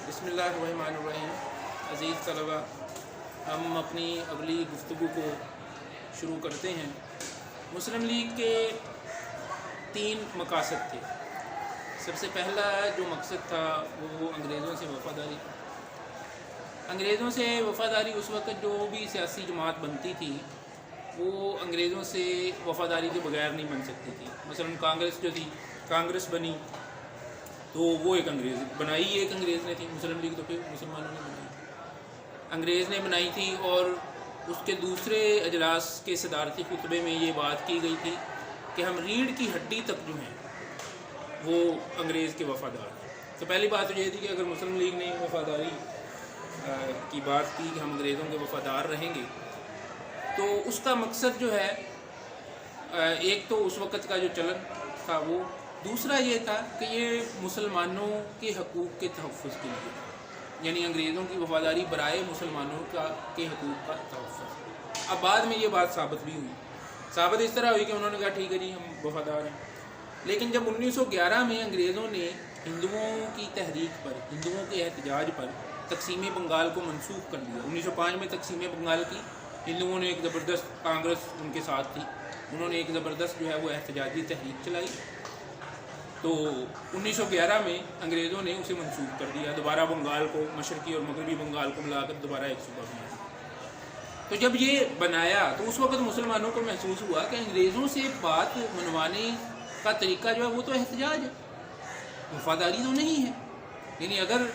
بسم اللہ الرحمن الرحیم۔ عزیز طلبہ، ہم اپنی اگلی گفتگو کو شروع کرتے ہیں۔ مسلم لیگ کے 3 مقاصد تھے۔ سب سے پہلا جو مقصد تھا وہ انگریزوں سے وفاداری۔ انگریزوں سے وفاداری اس وقت جو بھی سیاسی جماعت بنتی تھی وہ انگریزوں سے وفاداری کے بغیر نہیں بن سکتی تھی۔ مثلا کانگریس جو تھی، کانگریس بنی تو وہ ایک انگریز بنائی، ایک انگریز نے تھی۔ مسلم لیگ تو پھر مسلمانوں نے بنائی، انگریز نے بنائی تھی، اور اس کے دوسرے اجلاس کے صدارتی خطبے میں یہ بات کی گئی تھی کہ ہم ریڑھ کی ہڈی تک جو ہیں وہ انگریز کے وفادار ہیں۔ تو پہلی بات تو یہ تھی کہ اگر مسلم لیگ نے وفاداری کی بات کی کہ ہم انگریزوں کے وفادار رہیں گے، تو اس کا مقصد جو ہے ایک تو اس وقت کا جو چلن تھا وہ، دوسرا یہ تھا کہ یہ مسلمانوں کے حقوق کے تحفظ کے لیے، یعنی انگریزوں کی وفاداری برائے مسلمانوں کے حقوق کا تحفظ۔ اب بعد میں یہ بات ثابت بھی ہوئی، ثابت اس طرح ہوئی کہ انہوں نے کہا ٹھیک ہے جی ہم وفادار ہیں۔ لیکن جب 1911 میں انگریزوں نے ہندوؤں کی تحریک پر، ہندوؤں کے احتجاج پر تقسیم بنگال کو منسوخ کر دیا، 1905 میں تقسیم بنگال کی، ہندوؤں نے ایک زبردست، کانگریس ان کے ساتھ تھی، انہوں نے ایک زبردست جو ہے وہ احتجاجی تحریک چلائی، تو 1911 میں انگریزوں نے اسے منسوخ کر دیا، دوبارہ بنگال کو، مشرقی اور مغربی بنگال کو ملا کر دوبارہ ایک صوبہ بنا دیا۔ تو جب یہ بنایا تو اس وقت مسلمانوں کو محسوس ہوا کہ انگریزوں سے بات منوانے کا طریقہ جو ہے وہ تو احتجاج ہے، وفاداری تو نہیں ہے۔ یعنی اگر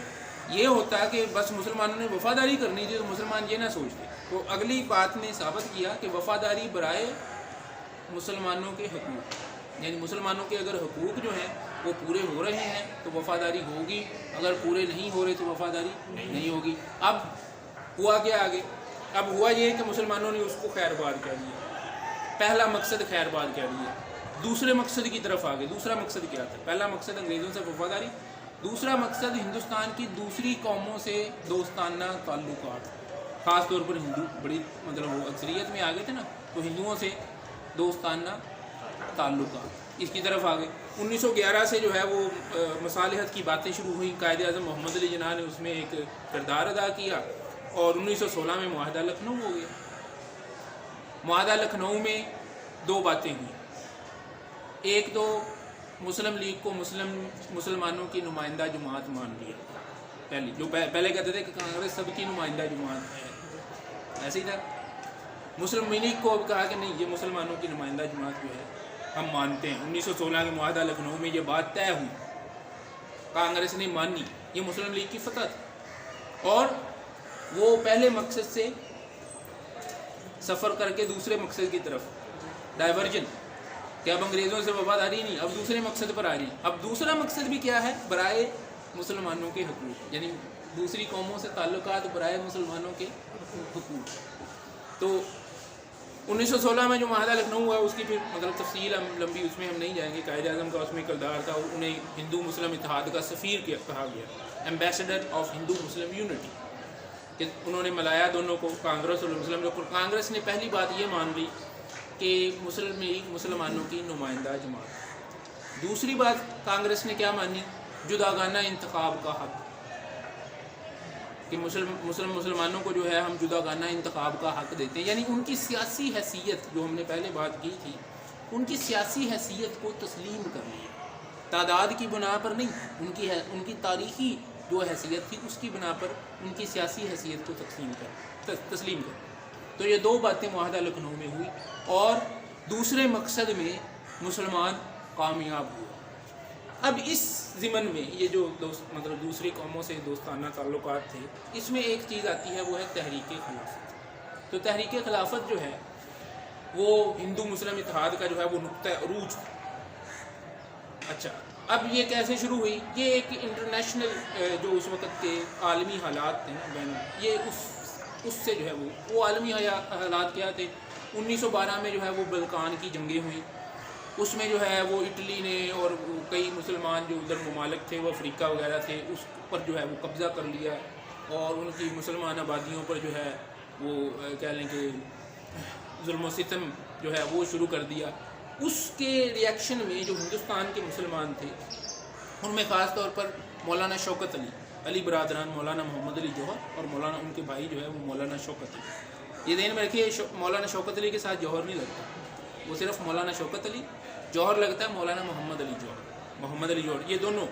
یہ ہوتا کہ بس مسلمانوں نے وفاداری کرنی تھی تو مسلمان یہ نہ سوچتے۔ تو اگلی بات نے ثابت کیا کہ وفاداری برائے مسلمانوں کے حقوق، یعنی مسلمانوں کے اگر حقوق جو ہیں وہ پورے ہو رہے ہیں تو وفاداری ہوگی، اگر پورے نہیں ہو رہے تو وفاداری نہیں ہوگی۔ اب ہوا کیا آگے؟ اب ہوا یہ کہ مسلمانوں نے اس کو خیر باد کہہ دیا، پہلا مقصد خیر باد کہہ دیا، دوسرے مقصد کی طرف آگے۔ دوسرا مقصد کیا تھا؟ پہلا مقصد انگریزوں سے وفاداری، دوسرا مقصد ہندوستان کی دوسری قوموں سے دوستانہ تعلقات، خاص طور پر ہندو، بڑی مطلب وہ اکثریت میں آگے تھے نا، تو ہندوؤں سے دوستانہ تعلقات، اس کی طرف آگے۔ 1911 سے جو ہے وہ مصالحت کی باتیں شروع ہوئیں، قائد اعظم محمد علی جناح نے اس میں ایک کردار ادا کیا، اور 1916 میں معاہدہ لکھنؤ ہو گیا۔ معاہدہ لکھنؤ میں 2 باتیں ہوئیں، ایک تو مسلم لیگ کو مسلمانوں کی نمائندہ جماعت مان لیا، پہلی جو پہلے کہتے تھے کہ کانگریس سب کی نمائندہ جماعت ہے، ایسے ہی تھا۔ مسلم لیگ کو اب کہا کہ نہیں، یہ مسلمانوں کی نمائندہ جماعت جو ہے ہم مانتے ہیں۔ 1916 کے معاہدہ لکھنؤ میں یہ بات طے ہوئی، کانگریس نے مانی، یہ مسلم لیگ کی فتح تھی، اور وہ پہلے مقصد سے سفر کر کے دوسرے مقصد کی طرف ڈائیورجن، کہ اب انگریزوں سے وفاداری نہیں، اب دوسرے مقصد پر آ رہی ہے۔ اب دوسرا مقصد بھی کیا ہے؟ برائے مسلمانوں کے حقوق، یعنی دوسری قوموں سے تعلقات برائے مسلمانوں کے حقوق۔ تو 1916 میں جو معاہدہ لکھنؤ ہوا اس کی پھر مطلب تفصیل ہم لمبی، اس میں ہم نہیں جائیں گے۔ قائد اعظم کا اس میں کردار تھا، انہیں ہندو مسلم اتحاد کا سفیر کہا گیا، ambassador of Hindu Muslim unity, کہ انہوں نے ملایا دونوں کو، کانگریس اور مسلم لیگ۔ کانگریس نے پہلی بات یہ مان لی کہ مسلم لیگ مسلمانوں کی نمائندہ جماعت۔ دوسری بات کانگریس نے کیا مانی؟ جداگانہ انتخاب کا حق، کہ مسلمانوں کو جو ہے ہم جداگانہ انتخاب کا حق دیتے ہیں، یعنی ان کی سیاسی حیثیت، جو ہم نے پہلے بات کی تھی، ان کی سیاسی حیثیت کو تسلیم کر لیا، تعداد کی بنا پر نہیں، ان کی تاریخی جو حیثیت تھی اس کی بنا پر ان کی سیاسی حیثیت کو تسلیم کر۔ تو یہ 2 باتیں معاہدہ لکھنؤ میں ہوئی، اور دوسرے مقصد میں مسلمان کامیاب ہوئے۔ اب اس ضمن میں یہ جو مطلب دوسری قوموں سے دوستانہ تعلقات تھے، اس میں ایک چیز آتی ہے، وہ ہے تحریک خلافت۔ تو تحریک خلافت جو ہے وہ ہندو مسلم اتحاد کا جو ہے وہ نقطہ عروج تھا۔ اچھا، اب یہ کیسے شروع ہوئی؟ یہ ایک انٹرنیشنل جو اس وقت کے عالمی حالات تھے نا، یہ اس سے جو ہے وہ عالمی حالات کیا تھے؟ 1912 میں جو ہے وہ بلکان کی جنگیں ہوئیں، اس میں جو ہے وہ اٹلی نے اور کئی مسلمان جو ادھر ممالک تھے، وہ افریقہ وغیرہ تھے، اس پر جو ہے وہ قبضہ کر لیا، اور ان کی مسلمان آبادیوں پر جو ہے وہ کہہ لیں کہ ظلم و ستم جو ہے وہ شروع کر دیا۔ اس کے ریئیکشن میں جو ہندوستان کے مسلمان تھے، ان میں خاص طور پر مولانا شوکت علی علی برادران مولانا محمد علی جوہر اور مولانا ان کے بھائی جو ہے وہ مولانا شوکت علی. یہ ذہن میں رکھیے مولانا شوکت علی کے ساتھ جوہر نہیں لگتا, وہ صرف مولانا شوکت علی. جوہر لگتا ہے مولانا محمد علی جوہر, محمد علی جوہر. یہ دونوں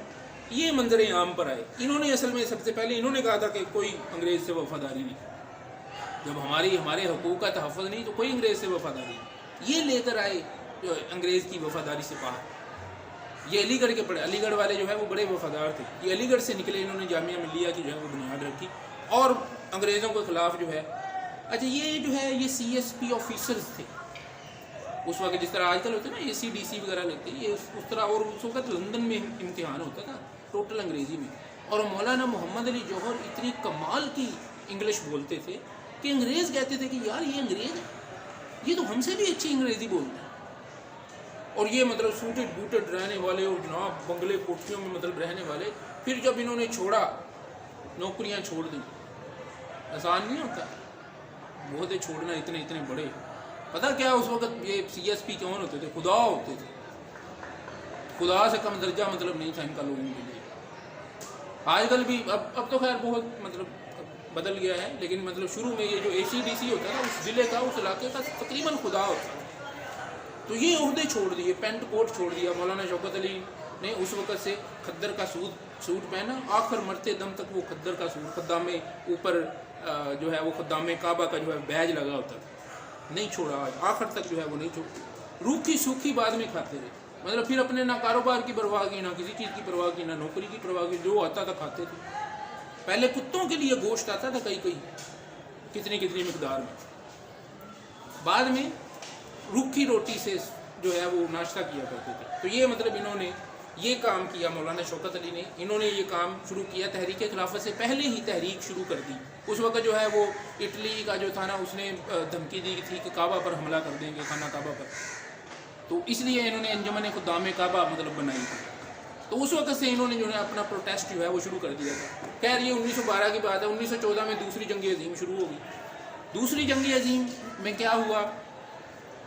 یہ منظر عام پر آئے. انہوں نے اصل میں سب سے پہلے انہوں نے کہا تھا کہ کوئی انگریز سے وفاداری نہیں, جب ہمارے حقوق کا تحفظ نہیں تو کوئی انگریز سے وفاداری نہیں. یہ لے کر آئے جو انگریز کی وفاداری سے باہر. یہ علی گڑھ کے پڑھے, علی گڑھ والے جو ہے وہ بڑے وفادار تھے. یہ علی گڑھ سے نکلے, انہوں نے جامعہ ملیہ کی جو ہے وہ بنیاد رکھی اور انگریزوں کے خلاف جو ہے. اچھا یہ جو ہے یہ سی ایس پی آفیسرز تھے اس وقت, جس طرح آج کل ہوتے ہیں نا اے سی ڈی سی وغیرہ لگتے ہیں, یہ اس طرح. اور اس وقت لندن میں امتحان ہوتا تھا ٹوٹل انگریزی میں, اور مولانا محمد علی جوہر اتنی کمال کی انگلش بولتے تھے کہ انگریز کہتے تھے کہ یار یہ انگریز ہے, یہ تو ہم سے بھی اچھی انگریزی بولتے ہیں. اور یہ مطلب سوٹڈ بوٹڈ رہنے والے اور جناب بنگلے کوٹھیوں میں مطلب رہنے والے. پھر جب انہوں نے چھوڑا, نوکریاں چھوڑ دیں, آسان نہیں ہوتا بہت چھوڑنا اتنے اتنے بڑے. پتہ کیا اس وقت یہ سی ایس پی کون ہوتے تھے؟ خدا ہوتے تھے. خدا سے کم درجہ مطلب نہیں تھا ان کا لوگوں کے لیے. آج کل بھی اب تو خیر بہت مطلب بدل گیا ہے, لیکن مطلب شروع میں یہ جو اے سی ڈی سی ہوتا ہے نا اس ضلع کا, اس علاقے کا تقریباً خدا ہوتا ہے. تو یہ عہدے چھوڑ دیے, پینٹ کوٹ چھوڑ دیا. مولانا شوکت علی نے اس وقت سے کھدر کا سوٹ پہنا, آخر مرتے دم تک وہ کھدر کا سوٹ, خدام اوپر جو ہے وہ خدام کعبہ کا جو ہے بیج لگا ہوتا تھا, نہیں چھوڑا آج آخر تک جو ہے وہ نہیں چھوڑا. روکھی سوکھی بعد میں کھاتے رہے, مطلب پھر اپنے نہ کاروبار کی پرواہ کی, نہ کسی چیز کی پرواہ کی, نہ نوکری کی پرواہ کی, جو آتا تھا کھاتے تھے. پہلے کتوں کے لیے گوشت آتا تھا کئی کتنی مقدار میں, بعد میں روکھی روٹی سے جو ہے وہ ناشتہ کیا کرتے تھے. تو یہ مطلب انہوں نے یہ کام کیا, مولانا شوکت علی نے, انہوں نے یہ کام شروع کیا. تحریک خلافت سے پہلے ہی تحریک شروع کر دی. اس وقت جو ہے وہ اٹلی کا جو تھا نا, اس نے دھمکی دی تھی کہ کعبہ پر حملہ کر دیں گے, خانہ کعبہ پر. تو اس لیے انہوں نے انجمن خدام کعبہ مطلب بنائی تھی. تو اس وقت سے انہوں نے جو ہے اپنا پروٹیسٹ جو ہے وہ شروع کر دیا تھا. خیر یہ 1912 کی بات ہے. 1914 میں دوسری جنگ عظیم شروع ہو گئی. دوسری جنگ عظیم میں کیا ہوا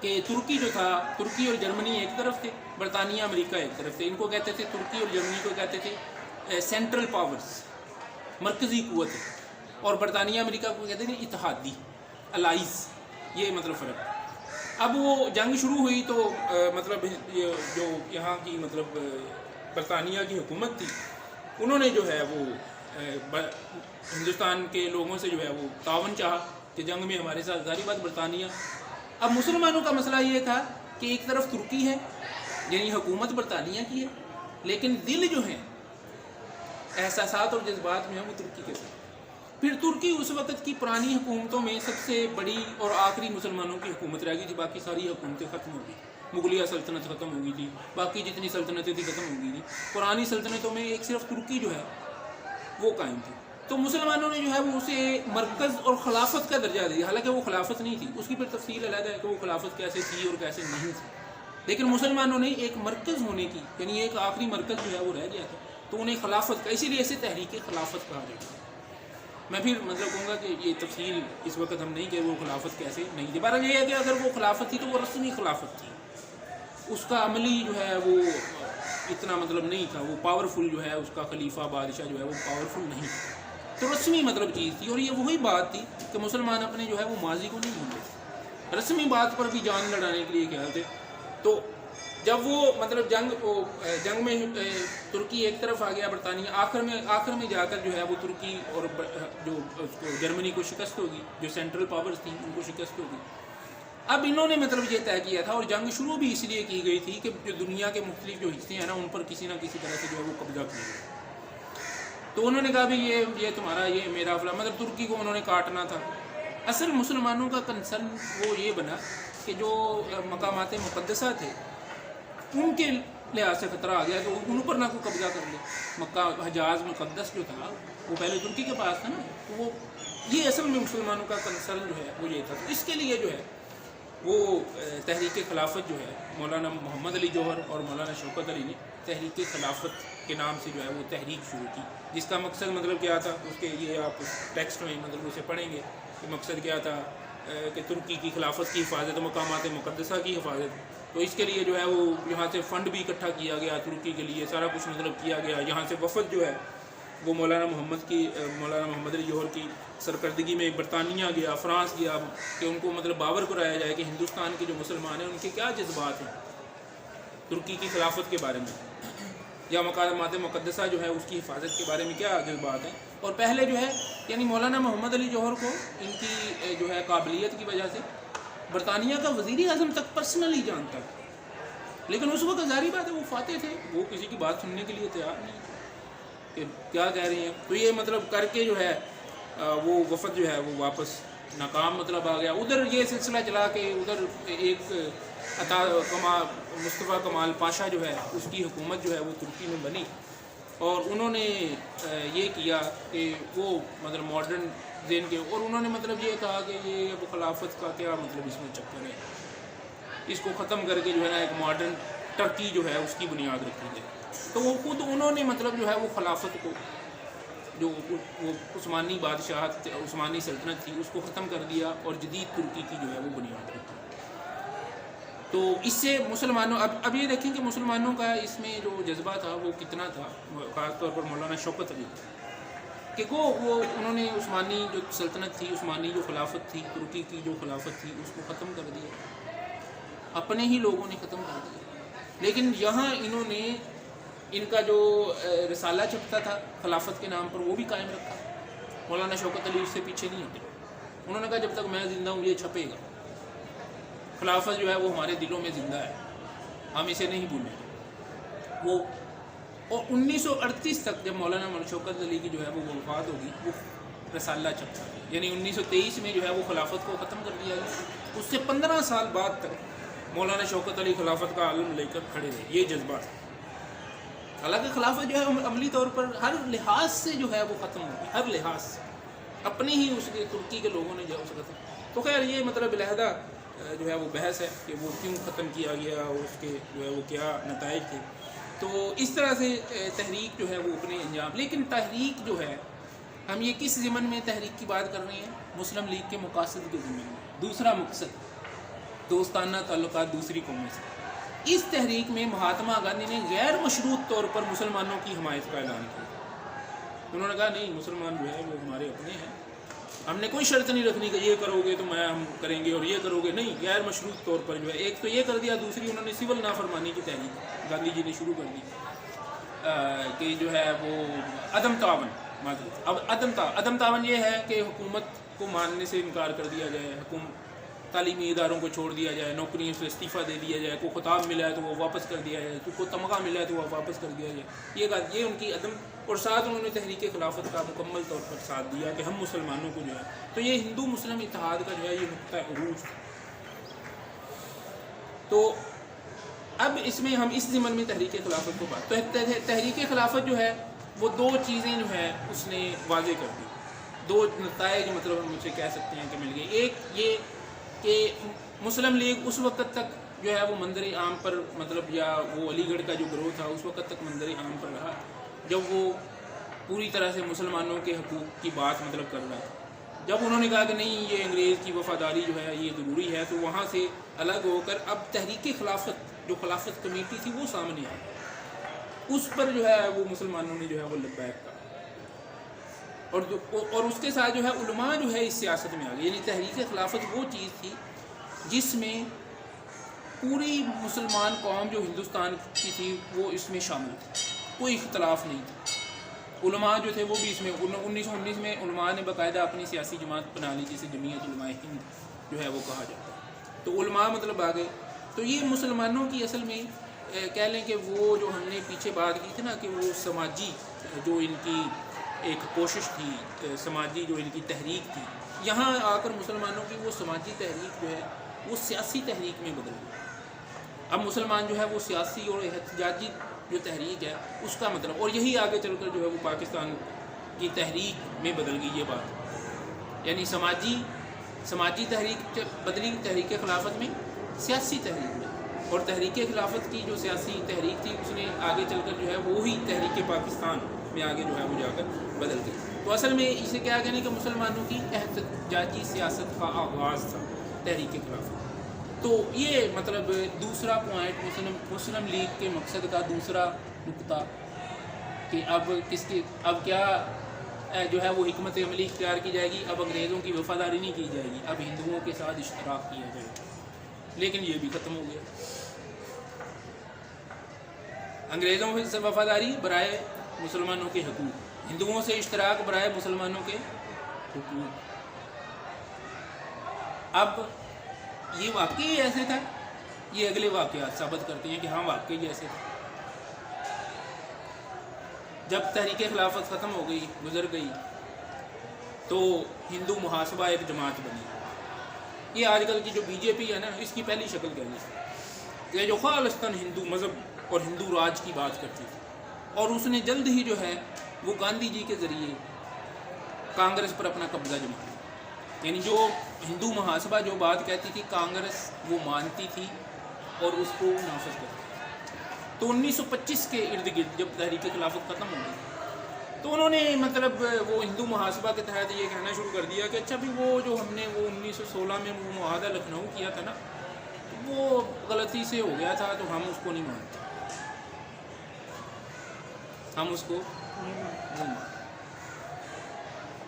کہ ترکی جو تھا, ترکی اور جرمنی ایک طرف تھے, برطانیہ امریکہ ایک طرف تھے. ان کو کہتے تھے, ترکی اور جرمنی کو کہتے تھے سینٹرل پاورز, مرکزی قوتیں, اور برطانیہ امریکہ کو کہتے تھے اتحادی, الائز. یہ مطلب فرق. اب وہ جنگ شروع ہوئی تو مطلب یہ جو یہاں کی مطلب برطانیہ کی حکومت تھی, انہوں نے جو ہے وہ ہندوستان کے لوگوں سے جو ہے وہ تعاون چاہا کہ جنگ میں ہمارے ساتھ. ظاہری بات برطانیہ. اب مسلمانوں کا مسئلہ یہ تھا کہ ایک طرف ترکی ہے, یعنی حکومت برطانیہ کی ہے, لیکن دل جو ہیں احساسات اور جذبات میں ہیں وہ ترکی کے ساتھ. پھر ترکی اس وقت کی پرانی حکومتوں میں سب سے بڑی اور آخری مسلمانوں کی حکومت رہ گئی تھی. باقی ساری حکومتیں ختم ہو گئی. مغلیہ سلطنت ختم ہو گئی تھی, باقی جتنی سلطنتیں تھیں ختم ہو گئی تھی. پرانی سلطنتوں میں ایک صرف ترکی جو ہے وہ قائم تھی. تو مسلمانوں نے جو ہے وہ اسے مرکز اور خلافت کا درجہ دیا, حالانکہ وہ خلافت نہیں تھی. اس کی پھر تفصیل علیحدہ ہے کہ وہ خلافت کیسے تھی اور کیسے نہیں تھی. لیکن مسلمانوں نے ایک مرکز ہونے کی, یعنی ایک آخری مرکز جو ہے وہ رہ گیا تھا, تو انہیں خلافت کا, اسی لیے اسے تحریک خلافت کہا جاتا ہے. میں پھر مطلب کہوں گا کہ یہ تفصیل اس وقت ہم نہیں کہ وہ خلافت کیسے نہیں تھی. بہرحال یہ ہے کہ اگر وہ خلافت تھی تو وہ رسمی خلافت تھی, اس کا عملی جو ہے وہ اتنا مطلب نہیں تھا. وہ پاورفل جو ہے اس کا خلیفہ بادشاہ جو ہے وہ پاورفل نہیں تھا. تو رسمی مطلب چیز تھی. اور یہ وہی بات تھی کہ مسلمان اپنے جو ہے وہ ماضی کو نہیں بھولتے, رسمی بات پر بھی جان لڑانے کے لیے خیال تھے. تو جب وہ مطلب جنگ میں ترکی ایک طرف آ گیا, برطانیہ آخر میں جا کر جو ہے وہ ترکی اور جو اس کو جرمنی کو شکست ہوگی, جو سینٹرل پاورز تھیں ان کو شکست ہوگی. اب انہوں نے مطلب یہ طے کیا تھا, اور جنگ شروع بھی اس لیے کی گئی تھی کہ جو دنیا کے مختلف جو حصے ہیں نا ان پر کسی نہ کسی طرح سے جو ہے وہ قبضہ کیا گیا. تو انہوں نے کہا بھی یہ تمہارا, یہ میرا فلاں, مطلب ترکی کو انہوں نے کاٹنا تھا. اصل مسلمانوں کا کنسرن وہ یہ بنا کہ جو مقامات مقدسہ تھے ان کے لحاظ سے خطرہ آ گیا تو ان پر نہ کوئی قبضہ کر لے. مکہ حجاز مقدس جو تھا وہ پہلے ترکی کے پاس تھا نا, تو وہ یہ اصل میں مسلمانوں کا کنسرن جو ہے وہ یہ تھا. تو اس کے لیے جو ہے وہ تحریک خلافت جو ہے مولانا محمد علی جوہر اور مولانا شوکت علی نے تحریک خلافت کے نام سے جو ہے وہ تحریک شروع کی, جس کا مقصد مطلب کیا تھا, اس کے یہ آپ ٹیکسٹ میں مطلب اسے پڑھیں گے کہ مقصد کیا تھا کہ ترکی کی خلافت کی حفاظت, مقامات مقدسہ کی حفاظت. تو اس کے لیے جو ہے وہ یہاں سے فنڈ بھی اکٹھا کیا گیا ترکی کے لیے, سارا کچھ مطلب کیا گیا. یہاں سے وفد جو ہے وہ مولانا محمد علی جوہر کی سرکردگی میں برطانیہ گیا، فرانس گیا کہ ان کو مطلب باور کرایا جائے کہ ہندوستان کے جو مسلمان ہیں ان کے کیا جذبات ہیں ترکی کی خلافت کے بارے میں، یا مقامات مقدسہ جو ہے اس کی حفاظت کے بارے میں کیا جذبات ہیں. اور پہلے جو ہے یعنی مولانا محمد علی جوہر کو ان کی جو ہے قابلیت کی وجہ سے برطانیہ کا وزیر اعظم تک پرسنلی جانتا ہے، لیکن اس وقت ظاہری بات ہے وہ فاتح تھے، وہ کسی کی بات سننے کے لیے تیار نہیں کہ کیا کہہ رہی ہیں. تو یہ مطلب کر کے جو ہے وہ وفد جو ہے وہ واپس ناکام مطلب آ گیا. ادھر یہ سلسلہ چلا کہ ادھر ایک مصطفیٰ کمال پاشا جو ہے اس کی حکومت جو ہے وہ ترکی میں بنی، اور انہوں نے یہ کیا کہ وہ مطلب ماڈرن ذہن کے، اور انہوں نے مطلب یہ کہا کہ یہ اب خلافت کا کیا مطلب اس میں چکر ہے، اس کو ختم کر کے جو ہے نا ایک ماڈرن ٹرکی جو ہے اس کی بنیاد رکھی جائے. تو وہ خود انہوں نے مطلب جو ہے وہ خلافت کو جو وہ عثمانی بادشاہت عثمانی سلطنت تھی اس کو ختم کر دیا اور جدید ترکی کی جو ہے وہ بنیاد رکھی. تو اس سے مسلمانوں اب یہ دیکھیں کہ مسلمانوں کا اس میں جو جذبہ تھا وہ کتنا تھا، خاص طور پر مولانا شوکت علی کہ وہ انہوں نے عثمانی جو سلطنت تھی، عثمانی جو خلافت تھی، ترکی کی جو خلافت تھی اس کو ختم کر دیا، اپنے ہی لوگوں نے ختم کر دیا. لیکن یہاں انہوں نے ان کا جو رسالہ چھپتا تھا خلافت کے نام پر وہ بھی قائم رکھا. مولانا شوکت علی اس سے پیچھے نہیں ہٹے، انہوں نے کہا جب تک میں زندہ ہوں یہ چھپے گا، خلافت جو ہے وہ ہمارے دلوں میں زندہ ہے، ہم اسے نہیں بھولیں. وہ اور 1938 تک جب مولانا شوکت علی کی جو ہے وہ وفات ہوگی وہ رسالہ چھپتا ہے، یعنی 1923 میں جو ہے وہ خلافت کو ختم کر دیا گیا. اس سے 15 سال بعد تک مولانا شوکت علی خلافت کا عالم لے کر کھڑے رہے. یہ جذبہ تھا. حالانکہ خلافت جو ہے عملی طور پر ہر لحاظ سے جو ہے وہ ختم ہوگی، ہر لحاظ سے اپنے ہی اس کے ترکی کے لوگوں نے جو ہے اسے ختم. تو خیر یہ مطلب علیحدہ جو ہے وہ بحث ہے کہ وہ کیوں ختم کیا گیا اور اس کے جو ہے وہ کیا نتائج تھے. تو اس طرح سے تحریک جو ہے وہ اپنے انجام، لیکن تحریک جو ہے ہم یہ کس ضمن میں تحریک کی بات کر رہے ہیں؟ مسلم لیگ کے مقاصد کے ضمن میں. دوسرا مقصد دوستانہ تعلقات دوسری قوموں سے. اس تحریک میں مہاتما گاندھی نے غیر مشروط طور پر مسلمانوں کی حمایت کا اعلان کیا. انہوں نے کہا نہیں مسلمان جو ہے وہ ہمارے اپنے ہیں، ہم نے کوئی شرط نہیں رکھنی کہ یہ کرو گے تو ہم کریں گے اور یہ کرو گے نہیں، غیر مشروط طور پر جو ہے. ایک تو یہ کر دیا، دوسری انہوں نے سول نافرمانی کی تحریک گاندھی جی نے شروع کر دی کہ جو ہے وہ عدم تعاون. اب عدم تعاون یہ ہے کہ حکومت کو ماننے سے انکار کر دیا جائے، تعلیمی اداروں کو چھوڑ دیا جائے، نوکریوں سے استعفیٰ دے دیا جائے، کوئی خطاب ملا ہے تو وہ واپس کر دیا جائے، کوئی تمغہ ملا ہے تو وہ واپس کر دیا جائے. یہ ان کی عدم. اور ساتھ انہوں نے تحریک خلافت کا مکمل طور پر ساتھ دیا کہ ہم مسلمانوں کو جو ہے. تو یہ ہندو مسلم اتحاد کا جو ہے یہ نقطہ عروج. تو اب اس میں ہم اس ضمن میں تحریک خلافت کو بات، تو تحریک خلافت جو ہے وہ دو چیزیں جو ہے اس نے واضح کر دی، دو نتائج مطلب ہم اسے کہہ سکتے ہیں کہ مل گئے. ایک یہ کہ مسلم لیگ اس وقت تک جو ہے وہ منظر عام پر مطلب یا وہ علی گڑھ کا جو گروہ تھا اس وقت تک منظر عام پر رہا جب وہ پوری طرح سے مسلمانوں کے حقوق کی بات مطلب کر رہا تھا. جب انہوں نے کہا کہ نہیں یہ انگریز کی وفاداری جو ہے یہ ضروری ہے تو وہاں سے الگ ہو کر اب تحریک خلافت جو خلافت کمیٹی تھی وہ سامنے آئی. اس پر جو ہے وہ مسلمانوں نے جو ہے وہ لبیک کہا اور اس کے ساتھ جو ہے علماء جو ہے اس سیاست میں آ گئے. یعنی تحریک خلافت وہ چیز تھی جس میں پوری مسلمان قوم جو ہندوستان کی تھی وہ اس میں شامل تھی، کوئی اختلاف نہیں تھا. علماء جو تھے وہ بھی اس میں 1919 میں علماء نے باقاعدہ اپنی سیاسی جماعت بنا لی جسے جمعیت علماء ہند جو ہے وہ کہا جاتا ہے. تو علماء مطلب آ گئے. تو یہ مسلمانوں کی اصل میں کہہ لیں کہ وہ جو ہم نے پیچھے بات کی تھی نا کہ وہ سماجی جو ان کی ایک کوشش تھی، سماجی جو ان کی تحریک تھی، یہاں آ کر مسلمانوں کی وہ سماجی تحریک جو ہے وہ سیاسی تحریک میں بدل گئی. اب مسلمان جو ہے وہ سیاسی اور احتجاجی جو تحریک ہے اس کا مطلب، اور یہی آگے چل کر جو ہے وہ پاکستان کی تحریک میں بدل گئی یہ بات. یعنی سماجی تحریک بدلی تحریک خلافت میں، سیاسی تحریک میں، اور تحریک خلافت کی جو سیاسی تحریک تھی اس نے آگے چل کر جو ہے وہی تحریک پاکستان میں آگے جو ہے وہ جا کر بدل گئی. تو اصل میں اسے کیا کہنے کہ مسلمانوں کی احتجاجی سیاست کا آغاز تھا تحریک خلافت. تو یہ مطلب دوسرا پوائنٹ مسلم لیگ کے مقصد کا دوسرا نقطہ کہ اب کیا جو ہے وہ حکمت عملی اختیار کی جائے گی، اب انگریزوں کی وفاداری نہیں کی جائے گی، اب ہندوؤں کے ساتھ اشتراک کیا جائے گا۔ لیکن یہ بھی ختم ہو گیا۔ انگریزوں سے وفاداری برائے مسلمانوں کے حقوق، ہندوؤں سے اشتراک برائے مسلمانوں کے حقوق۔ اب یہ واقعی ایسے تھا؟ یہ اگلے واقعات ثابت کرتے ہیں کہ ہاں واقعی ایسے تھا۔ جب تحریک خلافت ختم ہو گئی، گزر گئی، تو ہندو محاسبہ ایک جماعت بنی۔ یہ آج کل کی جو بی جے پی ہے نا، اس کی پہلی شکل کہہ لیں، یہ جو خالصتاً ہندو مذہب اور ہندو راج کی بات کرتی تھی، اور اس نے جلد ہی جو ہے وہ گاندھی جی کے ذریعے کانگریس پر اپنا قبضہ جما لیا۔ یعنی جو ہندو محاسبہ جو بات کہتی تھی، کانگریس وہ مانتی تھی اور اس کو نافذ کرتی تھی۔ تو 1925 کے ارد گرد جب تحریک خلافت ختم ہو گئی، تو انہوں نے مطلب وہ ہندو محاسبہ کے تحت یہ کہنا شروع کر دیا کہ اچھا بھی وہ جو ہم نے وہ 1916 میں وہ معاہدہ لکھنؤ کیا تھا نا، وہ غلطی سے ہو گیا تھا، تو ہم اس کو نہیں مانتے، ہم اس کو نہیں مانتے۔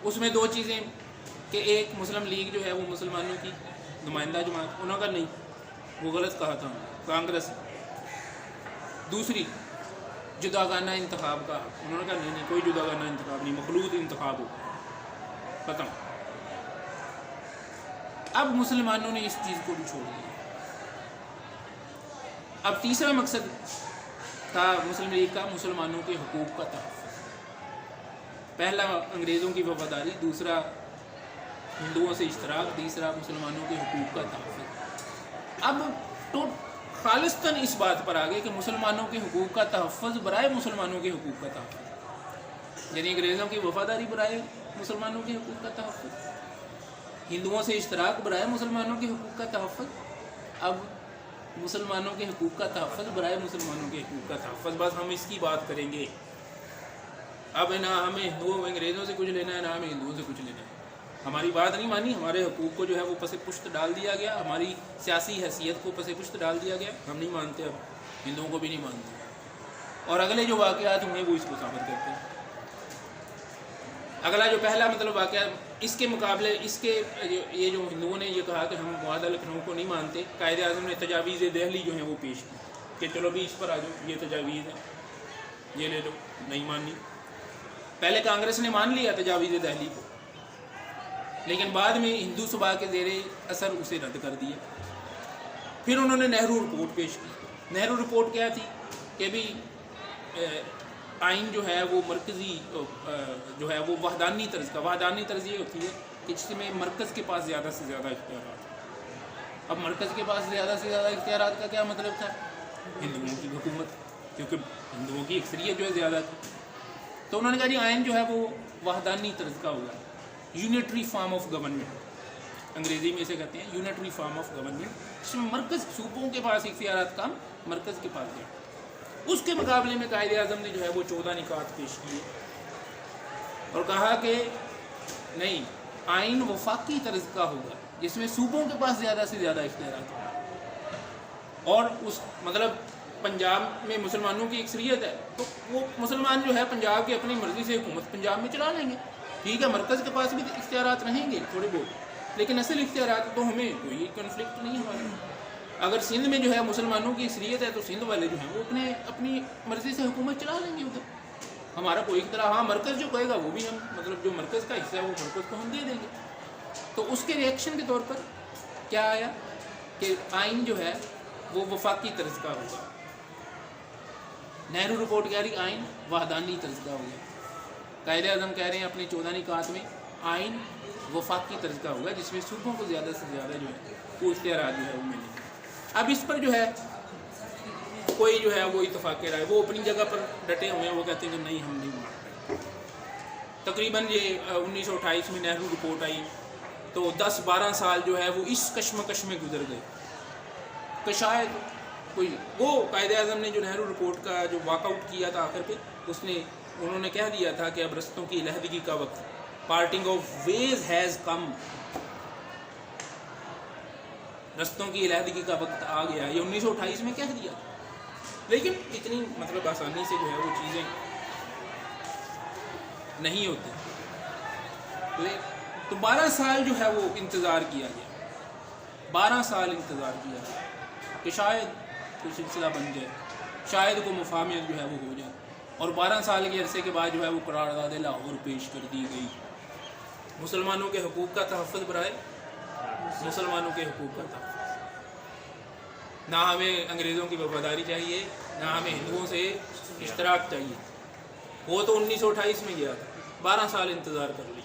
اس میں دو چیزیں کہ ایک مسلم لیگ جو ہے وہ مسلمانوں کی نمائندہ جماعت، انہوں نے کہا نہیں، وہ غلط کہا تھا کانگریس۔ دوسری جداگانہ انتخاب کا، انہوں نے کہا نہیں کوئی جداگانہ انتخاب نہیں، مخلوط انتخاب ہو، ختم۔ اب مسلمانوں نے اس چیز کو بھی چھوڑ دیا۔ اب تیسرا مقصد تھا مسلم لیگ کا مسلمانوں کے حقوق کا تحفظ۔ پہلا انگریزوں کی وفاداری، دوسرا ہندوؤں سے اشتراک، تیسرا مسلمانوں کے حقوق کا تحفظ۔ اب تو خالصتاً اس بات پر آگے کہ مسلمانوں کے حقوق کا تحفظ برائے مسلمانوں کے حقوق کا تحفظ، یعنی انگریزوں کی وفاداری برائے مسلمانوں کے حقوق کا تحفظ، ہندوؤں سے اشتراک برائے مسلمانوں کے حقوق کا تحفظ، اب مسلمانوں کے حقوق کا تحفظ برائے مسلمانوں کے حقوق کا تحفظ۔ بس ہم اس کی بات کریں گے۔ اب نہ ہمیں انگریزوں سے کچھ لینا ہے، نہ ہمیں ہندوؤں سے کچھ لینا ہے۔ ہماری بات نہیں مانی، ہمارے حقوق کو جو ہے وہ پس پشت ڈال دیا گیا، ہماری سیاسی حیثیت کو پس پشت ڈال دیا گیا، ہم نہیں مانتے، اب ہندوؤں کو بھی نہیں مانتے۔ اور اگلے جو واقعات ہوں گے وہ اس کو ثابت کرتے ہیں۔ اگلا جو پہلا مطلب واقعہ اس کے مقابلے، اس کے یہ جو ہندوؤں نے یہ کہا کہ ہم معاہدہ لکھنؤ کو نہیں مانتے، قائد اعظم نے تجاویز دہلی جو ہیں وہ پیش کی کہ چلو بھی اس پر آ جاؤ، یہ تجاویز ہے، یہ لے لو، نہیں ماننی۔ پہلے کانگریس نے مان لیا تجاویز دہلی کو، لیکن بعد میں ہندو صوبہ کے زیر اثر اسے رد کر دیا۔ پھر انہوں نے نہرو رپورٹ پیش کی۔ نہرو رپورٹ کیا تھی کہ بھی آئین جو ہے وہ مرکزی جو ہے وہ وحدانی طرز کا، وحدانی طرز یہ ہوتی ہے کہ جس میں مرکز کے پاس زیادہ سے زیادہ اختیارات۔ اب مرکز کے پاس زیادہ سے زیادہ اختیارات کا کیا مطلب تھا؟ ہندوؤں کی حکومت، کیونکہ ہندوؤں کی اکثریت جو ہے زیادہ تھی۔ تو انہوں نے کہا جی آئین جو ہے وہ وحدانی طرز کا ہوگا، یونیٹری فارم آف گورنمنٹ، انگریزی میں اسے کہتے ہیں یونیٹری فارم آف گورنمنٹ، جس میں مرکز، صوبوں کے پاس اختیارات کم، مرکز کے پاس زیادہ۔ اس کے مقابلے میں قائد اعظم نے جو ہے وہ 14 نکات پیش کیے اور کہا کہ نہیں، آئین وفاقی طرز کا ہوگا جس میں صوبوں کے پاس زیادہ سے زیادہ اختیارات ہوں، اور اس مطلب پنجاب میں مسلمانوں کی اکثریت ہے تو وہ مسلمان جو ہے پنجاب کی اپنی مرضی سے حکومت پنجاب میں چلا لیں گے، ٹھیک ہے، مرکز کے پاس بھی اختیارات رہیں گے تھوڑے بہت، لیکن اصل اختیارات تو ہمیں کوئی کنفلکٹ نہیں ہمارے۔ اگر سندھ میں جو ہے مسلمانوں کی اکثریت ہے تو سندھ والے جو ہیں وہ اپنی مرضی سے حکومت چلا لیں گے ادھر، ہمارا کوئی اختیار، ہاں مرکز جو کہے گا وہ بھی ہم مطلب جو مرکز کا حصہ ہے وہ مرکز کو ہم دے دیں گے۔ تو اس کے ریئیکشن کے طور پر کیا آیا کہ آئین جو ہے وہ وفاقی طرز کا ہوگا۔ نہرو رپورٹ کہہ رہی آئین وحدانی طرز کا ہوگا، قائد اعظم کہہ رہے ہیں اپنے 14 نکات میں آئین وفاقی طرز کا ہوگا جس میں صوبوں کو زیادہ سے زیادہ جو ہے وہ اختیارات جو ہے وہ ملیں گے۔ اب اس پر جو ہے کوئی جو ہے وہ اتفاق رائے، وہ اپنی جگہ پر ڈٹے ہوئے ہیں، وہ کہتے ہیں کہ نہیں ہم نہیں مانتے۔ تقریباً یہ 1928 میں نہرو رپورٹ آئی تو 10-12 سال جو ہے وہ اس کشمکش میں گزر گئے کہ شاید کوئی، وہ قائد اعظم نے جو نہرو رپورٹ کا جو واک آؤٹ کیا تھا آخر پہ، انہوں نے کہہ دیا تھا کہ اب رستوں کی علیحدگی کا وقت، parting of ways has come, رستوں کی علیحدگی کا وقت آ گیا، یہ 1928 میں کہہ دیا۔ لیکن اتنی مطلب آسانی سے جو ہے وہ چیزیں نہیں ہوتے. تو 12 سال جو ہے وہ انتظار کیا گیا, 12 سال انتظار کیا گیا کہ شاید کوئی سلسلہ بن جائے, شاید کوئی مفاہمت جو ہے وہ ہو جائے. اور 12 سال کے عرصے کے بعد جو ہے وہ قرارداد لاہور پیش کر دی گئی. مسلمانوں کے حقوق کا تحفظ برائے مسلمانوں کے حقوق کا تحفظ. نہ ہمیں انگریزوں کی وفاداری چاہیے, نہ ہمیں ہندوؤں سے اشتراک چاہیے. وہ تو 1928 میں گیا تھا, 12 سال انتظار کر لیا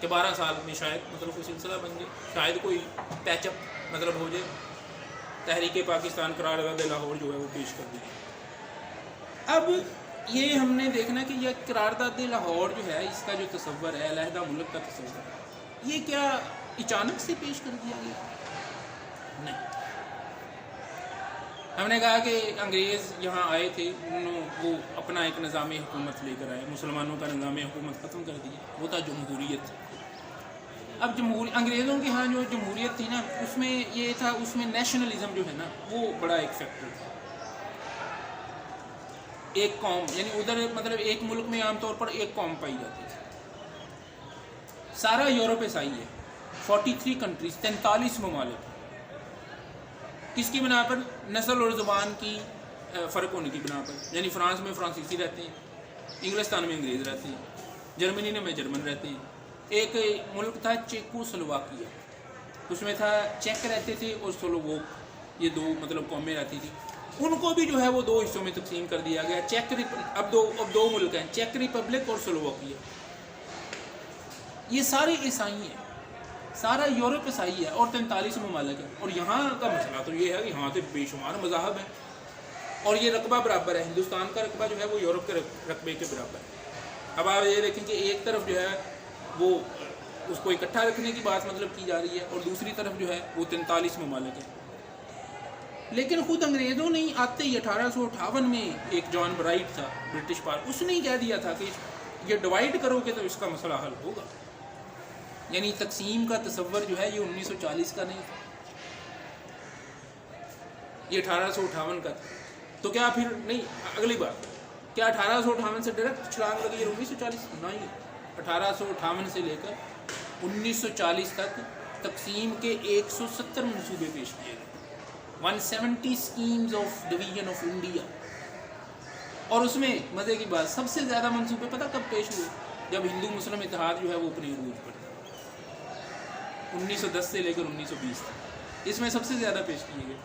کہ 12 سال میں شاید مطلب کوئی سلسلہ بن جائے, شاید کوئی پیچ اپ مطلب ہو جائے. تحریک پاکستان قرارداد لاہور جو ہے وہ پیش کر دی. اب یہ ہم نے دیکھنا کہ یہ قرارداد لاہور جو ہے اس کا جو تصور ہے, علیحدہ ملک کا تصور ہے, یہ کیا اچانک سے پیش کر دیا گیا؟ نہیں. ہم نے کہا کہ انگریز یہاں آئے تھے, انہوں وہ اپنا ایک نظام حکومت لے کر آئے, مسلمانوں کا نظام حکومت ختم کر دیا, وہ تھا جمہوریت. اب انگریزوں کے ہاں جو جمہوریت تھی نا, اس میں یہ تھا, اس میں نیشنلزم جو ہے نا وہ بڑا ایک فیکٹر تھا. ایک قوم, یعنی ادھر مطلب ایک ملک میں عام طور پر ایک قوم پائی جاتی تھی. سارا یورپ عیسائی ہے, 43 کنٹریز, 43 ممالک. کس کی بنا پر؟ نسل اور زبان کی فرق ہونے کی بنا پر. یعنی فرانس میں فرانسیسی رہتے ہیں, انگلستان میں انگریز رہتے ہیں, جرمنی میں جرمن رہتے ہیں. ایک ملک تھا چیکو سلوواکیہ, اس میں تھا چیک رہتے تھے اور سلووک, یہ دو مطلب قومیں رہتی تھی. ان کو بھی جو ہے وہ 2 حصوں میں تقسیم کر دیا گیا. اب دو ملک ہیں, چیک ریپبلک اور سلوواکیہ. یہ سارے عیسائی ہیں, سارا یورپ عیسائی ہے اور 43 ممالک ہیں. اور یہاں کا مسئلہ تو یہ ہے کہ یہاں سے بے شمار مذاہب ہیں اور یہ رقبہ برابر ہے. ہندوستان کا رقبہ جو ہے وہ یورپ کے رقبے کے برابر ہے. اب آپ یہ دیکھیں کہ ایک طرف جو ہے وہ اس کو اکٹھا رکھنے کی بات مطلب کی جا رہی ہے اور دوسری طرف جو ہے وہ 43 ممالک ہیں. لیکن خود انگریزوں نے آتے ہی 1858 میں ایک جان برائٹ تھا برٹش پارلیمنٹ, اس نے ہی کہہ دیا تھا کہ یہ ڈیوائڈ کرو گے تو اس کا مسئلہ حل ہوگا. یعنی تقسیم کا تصور جو ہے یہ 1940 کا نہیں تھا, یہ 1858 کا تھا. تو کیا پھر نہیں, اگلی بات, کیا 1858 سے ڈائریکٹ چھلانگ لگی ہے 1940؟ نہیں, 1858 سے لے کر 1940 تک تقسیم کے 170 منصوبے پیش کیے گئے, 170 schemes of division of India. اور اس میں مزے کی بات, سب سے زیادہ منصوبے پتہ کب پیش ہوئے؟ جب ہندو مسلم اتحاد جو ہے وہ اپنے عروج پر تھا, 1910 سے لے کر 1920 تک. اس میں سب سے زیادہ پیش کیے گئے.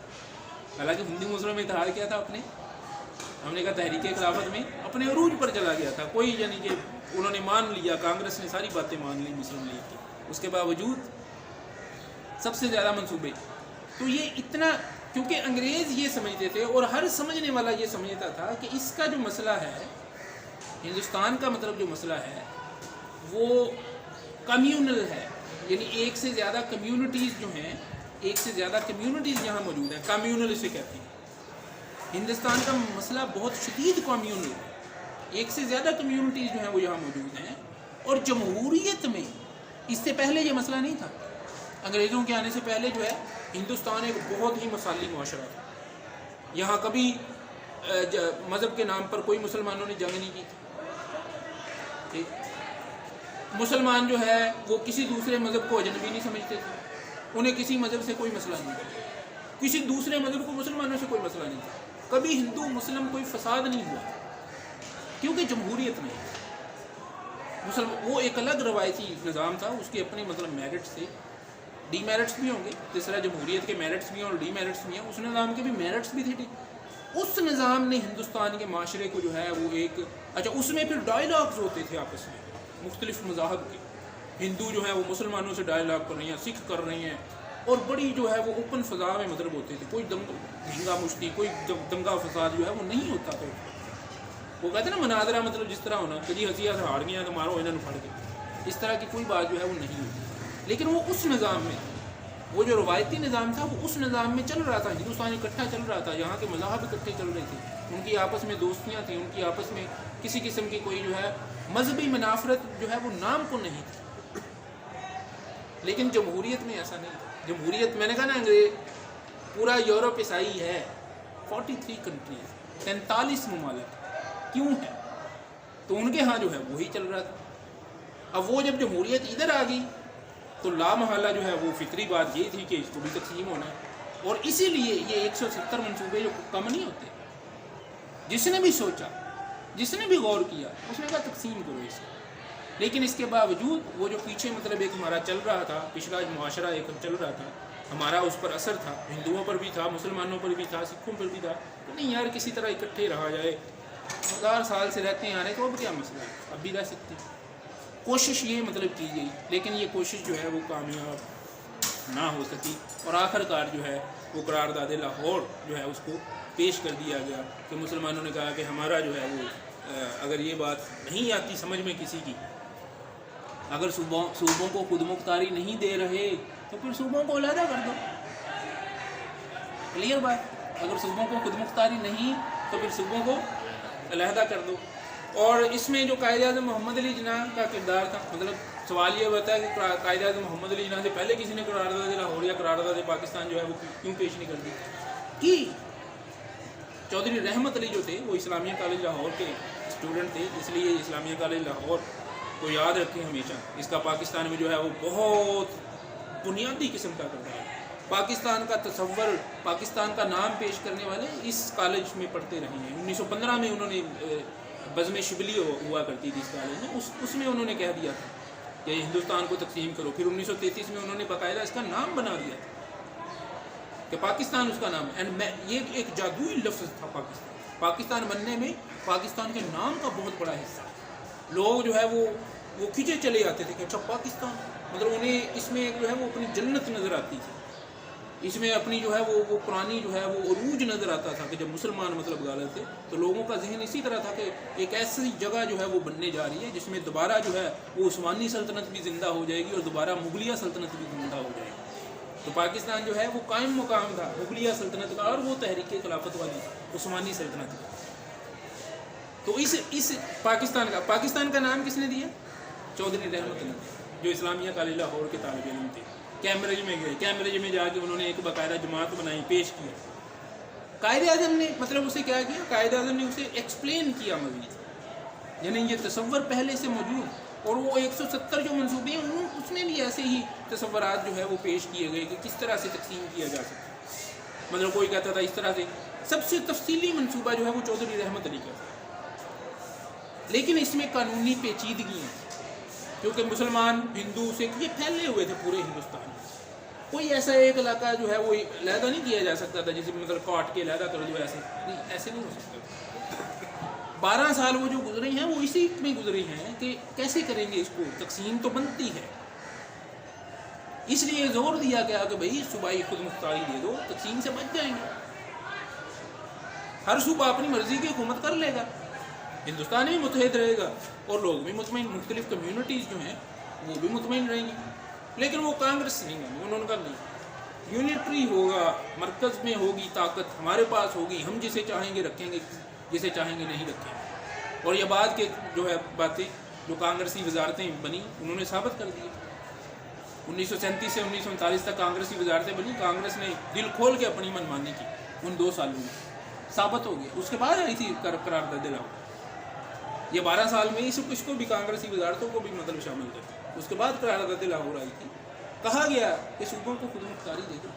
حالانکہ ہندو مسلم اتحاد کیا تھا اپنے, ہم نے کہا تحریک خلافت میں اپنے عروج پر چلا گیا تھا. کوئی یعنی کہ انہوں نے مان لیا, کانگریس نے ساری باتیں مان لی مسلم لیگ کی, اس کے باوجود سب سے زیادہ منصوبے. تو یہ اتنا, کیونکہ انگریز یہ سمجھتے تھے اور ہر سمجھنے والا یہ سمجھتا تھا کہ اس کا جو مسئلہ ہے, ہندوستان کا مطلب جو مسئلہ ہے وہ کمیونل ہے. یعنی ایک سے زیادہ کمیونٹیز جو ہیں, ایک سے زیادہ کمیونٹیز یہاں موجود ہیں, کمیونل اسے کہتے ہیں. ہندوستان کا مسئلہ بہت شدید کمیونل ہے, ایک سے زیادہ کمیونٹیز جو ہیں وہ یہاں موجود ہیں. اور جمہوریت میں اس سے پہلے یہ مسئلہ نہیں تھا. انگریزوں کے آنے سے پہلے جو ہے ہندوستان ایک بہت ہی مثالی معاشرہ تھا. یہاں کبھی مذہب کے نام پر کوئی مسلمانوں نے جنگ نہیں کی تھی. مسلمان جو ہے وہ کسی دوسرے مذہب کو اجنبی نہیں سمجھتے تھے, انہیں کسی مذہب سے کوئی مسئلہ نہیں تھا, کسی دوسرے مذہب کو مسلمانوں سے کوئی مسئلہ نہیں تھا. کبھی ہندو مسلم کوئی فساد نہیں ہوا, کیونکہ جمہوریت میں وہ ایک الگ روایتی نظام تھا. اس کے اپنے مطلب میرٹس تھے, ڈی میرٹس بھی ہوں گے, جس طرح جمہوریت کے میرٹس بھی ہیں اور ڈی میرٹس بھی ہیں, اس نظام کے بھی میرٹس بھی تھے. اس نظام نے ہندوستان کے معاشرے کو جو ہے وہ ایک, اچھا اس میں پھر ڈائلاگز ہوتے تھے آپس میں مختلف مذاہب کے. ہندو جو ہے وہ مسلمانوں سے ڈائلاگ کر رہے ہیں, سکھ کر رہے ہیں, اور بڑی جو ہے وہ اوپن فضا میں مطلب ہوتے تھے. کوئی دھنگا مشتی, کوئی دنگا فساد جو ہے وہ نہیں ہوتا تھا. وہ کہتے ہیں نا مناظرہ مطلب جس طرح ہونا کہ جی ہنسیا سے ہار گیا تو مارو انہوں نے پھڑ کے, اس طرح کی کوئی بات جو ہے وہ نہیں ہوتی. لیکن وہ اس نظام میں, وہ جو روایتی نظام تھا وہ اس نظام میں چل رہا تھا. ہندوستان اکٹھا چل رہا تھا, یہاں کے مذاہب اکٹھے چل رہے تھے, ان کی آپس میں دوستیاں تھیں, ان کی آپس میں کسی قسم کی کوئی جو ہے مذہبی منافرت جو ہے وہ نام کو نہیں تھی. لیکن جمہوریت میں ایسا نہیں تھا. جمہوریت میں نے کہا نا انگریز پورا یورپ عیسائی ہے, 43 کنٹریز, 43 ممالک. کیوں ہے؟ تو ان کے ہاں جو ہے وہی چل رہا تھا. اب وہ جب جمہوریت ادھر آ گئی تو لامحالہ جو ہے وہ فطری بات یہ تھی کہ اس کو بھی تقسیم ہونا ہے. اور اسی لیے یہ 170 منصوبے جو کم نہیں ہوتے. جس نے بھی سوچا, جس نے بھی غور کیا, اس نے کہا تقسیم کرو اس کو. لیکن اس کے باوجود وہ جو پیچھے مطلب ایک ہمارا چل رہا تھا, پچھلا معاشرہ ایک چل رہا تھا, ہمارا اس پر اثر تھا, ہندوؤں پر بھی تھا, مسلمانوں پر بھی تھا, سکھوں پر بھی تھا. تو نہیں یار کسی طرح اکٹھے رہا جائے, 1000 سال سے رہتے ہیں آ رہے, تو اب کیا مسئلہ ہے, اب بھی رہ سکتے ہیں. کوشش یہ مطلب کی گئی, لیکن یہ کوشش جو ہے وہ کامیاب نہ ہو سکی. اور آخر کار جو ہے وہ قرارداد لاہور جو ہے اس کو پیش کر دیا گیا کہ مسلمانوں نے کہا کہ ہمارا جو ہے وہ اگر یہ بات نہیں آتی سمجھ میں کسی کی, اگر صوبوں کو خود مختاری نہیں دے رہے تو پھر صوبوں کو علیحدہ کر دو. کلیئر بات, اگر صوبوں کو خود مختاری نہیں تو پھر صوبوں کو علیحدہ کر دو. اور اس میں جو قائد اعظم محمد علی جناح کا کردار تھا, مطلب سوال یہ ہوتا ہے کہ قائد اعظم محمد علی جناح سے پہلے کسی نے قرارداد لاہور یا قرارداد پاکستان جو ہے وہ کیوں پیش نہیں کر دی کہ چودھری رحمت علی جو تھے وہ اسلامیہ کالج لاہور کے اسٹوڈنٹ تھے, اس لیے اسلامیہ کالج لاہور کو یاد رکھیں ہمیشہ. اس کا پاکستان میں جو ہے وہ بہت بنیادی قسم کا کردار ہے. پاکستان کا تصور, پاکستان کا نام پیش کرنے والے اس کالج میں پڑھتے رہے ہیں. 1915 میں انہوں نے بزم شبلی ہوا کرتی تھی اس کالج میں, اس میں انہوں نے کہہ دیا تھا کہ ہندوستان کو تقسیم کرو. پھر 1933 میں انہوں نے باقاعدہ اس کا نام بنا دیا تھا کہ پاکستان اس کا نام ہے. اینڈ یہ ایک جادوئی لفظ تھا پاکستان. پاکستان بننے میں پاکستان کے نام کا بہت بڑا حصہ. لوگ جو ہے وہ کھینچے چلے آتے تھے کہ اچھا پاکستان, مطلب انہیں اس میں جو ہے وہ اپنی جنت نظر آتی تھی, اس میں اپنی جو ہے وہ پرانی جو ہے وہ عروج نظر آتا تھا کہ جب مسلمان مطلب غالب تھے تو لوگوں کا ذہن اسی طرح تھا کہ ایک ایسی جگہ جو ہے وہ بننے جا رہی ہے جس میں دوبارہ جو ہے وہ عثمانی سلطنت بھی زندہ ہو جائے گی اور دوبارہ مغلیہ سلطنت بھی زندہ ہو جائے گی. تو پاکستان جو ہے وہ قائم مقام تھا مغلیہ سلطنت کا, اور وہ تحریک خلافت والی عثمانی سلطنت کا. تو اس پاکستان کا نام کس نے دیا؟ چودھری رحمت علی, جو اسلامیہ کالج لاہور کے طالب علم تھے. کیمبرج میں گئے, کیمبرج میں جا کے انہوں نے ایک باقاعدہ جماعت بنائی, پیش کیا. قائد اعظم نے مطلب اسے کیا کیا, قائد اعظم نے اسے ایکسپلین کیا مزید, یعنی یہ تصور پہلے سے موجود, اور وہ 170 جو منصوبے ہیں اس میں بھی ایسے ہی تصورات جو ہے وہ پیش کیے گئے کہ کس طرح سے تقسیم کیا جا سکتا. مطلب کوئی کہتا تھا اس طرح سے. سب سے تفصیلی منصوبہ جو ہے وہ چودھری رحمت علی کا تھا, لیکن اس میں قانونی پیچیدگی ہیں کیونکہ مسلمان ہندو سے یہ پھیلے ہوئے تھے پورے ہندوستان میں. کوئی ایسا ایک علاقہ جو ہے وہ علیحدہ نہیں کیا جا سکتا تھا جسے مطلب کاٹ کے علیحدہ کر دو, ایسے نہیں ہو سکتا. 12 سال وہ جو گزرے ہیں وہ اسی میں گزرے ہیں کہ کیسے کریں گے اس کو, تقسیم تو بنتی ہے. اس لیے زور دیا گیا کہ بھائی صوبائی خود مختاری دے دو, تقسیم سے بچ جائیں گے. ہر صوبہ اپنی مرضی کی حکومت کر لے گا, ہندوستان بھی متحد رہے گا اور لوگ بھی مطمئن, مختلف کمیونٹیز جو ہیں وہ بھی مطمئن رہیں گی. لیکن وہ کانگریس نہیں ہے, انہوں نے کہا نہیں, یونٹری ہوگا, مرکز میں ہوگی طاقت, ہمارے پاس ہوگی, ہم جسے چاہیں گے رکھیں گے, جسے چاہیں گے نہیں رکھیں گے. اور یہ بات کے جو ہے باتیں جو کانگریسی وزارتیں بنی انہوں نے ثابت کر دی. 1937 سے 1939 تک کانگریسی وزارتیں بنی, کانگریس نے دل کھول کے اپنی منمانی کی ان 2 سالوں میں, ثابت ہو گیا. اس کے بعد آئی تھی قرارداد لاہور. یہ 12 سال میں اس کو بھی کانگریسی وزارتوں کو بھی مطلب شامل کرتے. اس کے بعد قرارداد لاہور آئی تھی. کہا گیا کہ صوبوں کو خود مختاری دے دو,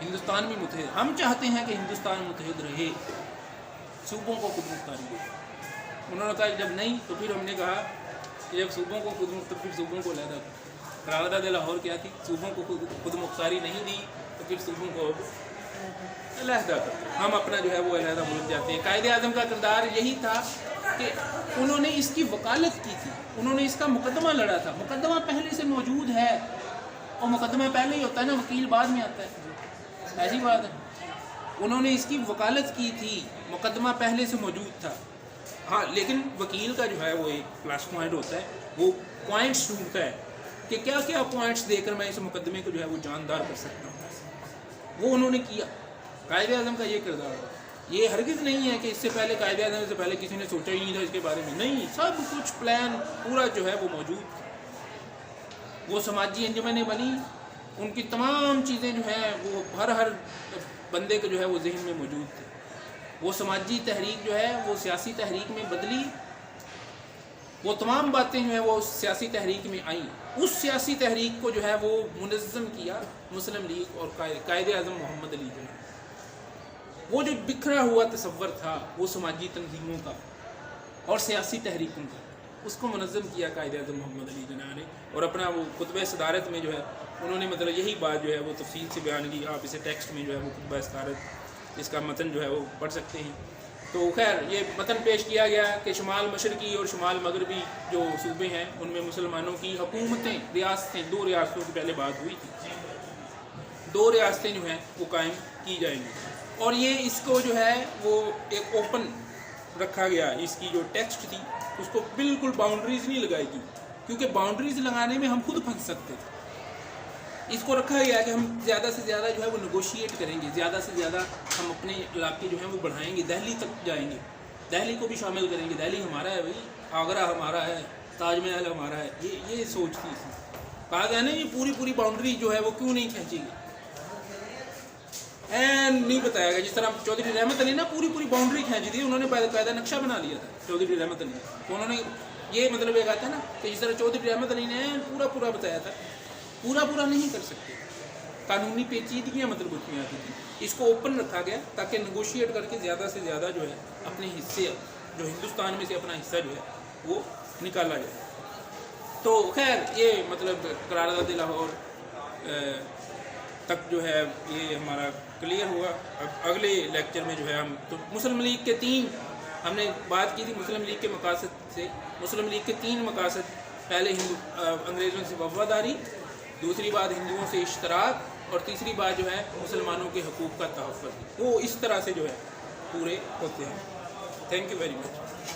ہندوستان بھی متحد, ہم چاہتے ہیں کہ ہندوستان متحد رہے, صوبوں کو خود مختاری دے دو. انہوں نے کہا جب نہیں تو پھر ہم نے کہا کہ جب صوبوں کو خود مختاری, پھر صوبوں کو علیحدہ کرو. قرارداد لاہور کیا تھی, صوبوں کو خود مختاری نہیں دی تو پھر صوبوں کو علیحدہ کرو, ہم اپنا جو ہے وہ علیحدہ ملک جاتے ہیں. قائد اعظم کا کردار یہی تھا کہ انہوں نے اس کی وکالت کی تھی, انہوں نے اس کا مقدمہ لڑا تھا. مقدمہ پہلے سے موجود ہے, اور مقدمہ پہلے ہی ہوتا ہے نا, وکیل بعد میں آتا ہے, ایسی بات ہے. انہوں نے اس کی وکالت کی تھی, مقدمہ پہلے سے موجود تھا. ہاں لیکن وکیل کا جو ہے وہ ایک پلس پوائنٹ ہوتا ہے, وہ پوائنٹس ڈھونڈتا ہے کہ کیا کیا پوائنٹس دے کر میں اس مقدمے کو جو ہے وہ جاندار کر سکتا ہوں. وہ انہوں نے کیا. قائد اعظم کا یہ کردار ہے. یہ ہرگز نہیں ہے کہ اس سے پہلے قائد اعظم سے پہلے کسی نے سوچا ہی نہیں تھا اس کے بارے میں, نہیں, سب کچھ پلان پورا جو ہے وہ موجود. وہ سماجی انجمنیں بنی, ان کی تمام چیزیں جو ہیں وہ ہر بندے کے جو ہے وہ ذہن میں موجود تھے. وہ سماجی تحریک جو ہے وہ سیاسی تحریک میں بدلی, وہ تمام باتیں جو ہیں وہ اس سیاسی تحریک میں آئیں. اس سیاسی تحریک کو جو ہے وہ منظم کیا مسلم لیگ اور قائد اعظم محمد علی جناح. وہ جو بکھرا ہوا تصور تھا وہ سماجی تنظیموں کا اور سیاسی تحریکوں کا، اس کو منظم کیا قائد اعظم محمد علی جناح نے. اور اپنا وہ خطبہ صدارت میں جو ہے انہوں نے مطلب یہی بات جو ہے وہ تفصیل سے بیان کی. آپ اسے ٹیکسٹ میں جو ہے وہ خطبہ صدارت اس کا متن جو ہے وہ پڑھ سکتے ہیں. تو خیر یہ متن پیش کیا گیا کہ شمال مشرقی اور شمال مغربی جو صوبے ہیں ان میں مسلمانوں کی حکومتیں، ریاستیں، 2 ریاستوں کی پہلے بات ہوئی تھی، 2 ریاستیں جو ہیں وہ قائم کی جائیں گی. اور یہ اس کو جو ہے وہ ایک اوپن رکھا گیا. اس کی جو ٹیکسٹ تھی اس کو بالکل باؤنڈریز نہیں لگائی گی، کیونکہ باؤنڈریز لگانے میں ہم خود پھنس سکتے تھے. اس کو رکھا گیا کہ ہم زیادہ سے زیادہ جو ہے وہ نیگوشیٹ کریں گے، زیادہ سے زیادہ ہم اپنے علاقے جو ہیں وہ بڑھائیں گے، دہلی تک جائیں گے، دہلی کو بھی شامل کریں گے. دہلی ہمارا ہے بھائی، آگرہ ہمارا ہے، تاج محل ہمارا ہے. یہ سوچ تھی. اس میں کہا گیا نا یہ پوری باؤنڈری جو ہے وہ کیوں نہیں کھینچی گئی. نہیں بتایا گیا. جس طرح چودھری رحمت علی نا پوری باؤنڈری کھینچ دی، انہوں نے باقاعدہ نقشہ بنا لیا تھا چودھری رحمت علی. تو انہوں نے یہ مطلب یہ کہا تھا نا کہ جس طرح چودھری رحمت علی نے پورا بتایا تھا، پورا نہیں کر سکتے. قانونی پیچیدگیاں مطلب اس میں آتی تھیں. اس کو اوپن رکھا گیا تاکہ نیگوشیٹ کر کے زیادہ سے زیادہ جو ہے اپنے حصے، جو ہندوستان میں سے اپنا حصہ جو ہے وہ نکالا جائے. تو خیر یہ مطلب قرارداد لاہور تک جو ہے یہ ہمارا کلیئر ہوا. اب اگلے لیکچر میں جو ہے ہم تو مسلم لیگ کے 3 ہم نے بات کی تھی مسلم لیگ کے مقاصد سے. مسلم لیگ کے 3 مقاصد: پہلے انگریزوں سے وفاداری، دوسری بات ہندوؤں سے اشتراک، اور تیسری بات جو ہے مسلمانوں کے حقوق کا تحفظ. وہ اس طرح سے جو ہے پورے ہوتے ہیں. Thank you very much.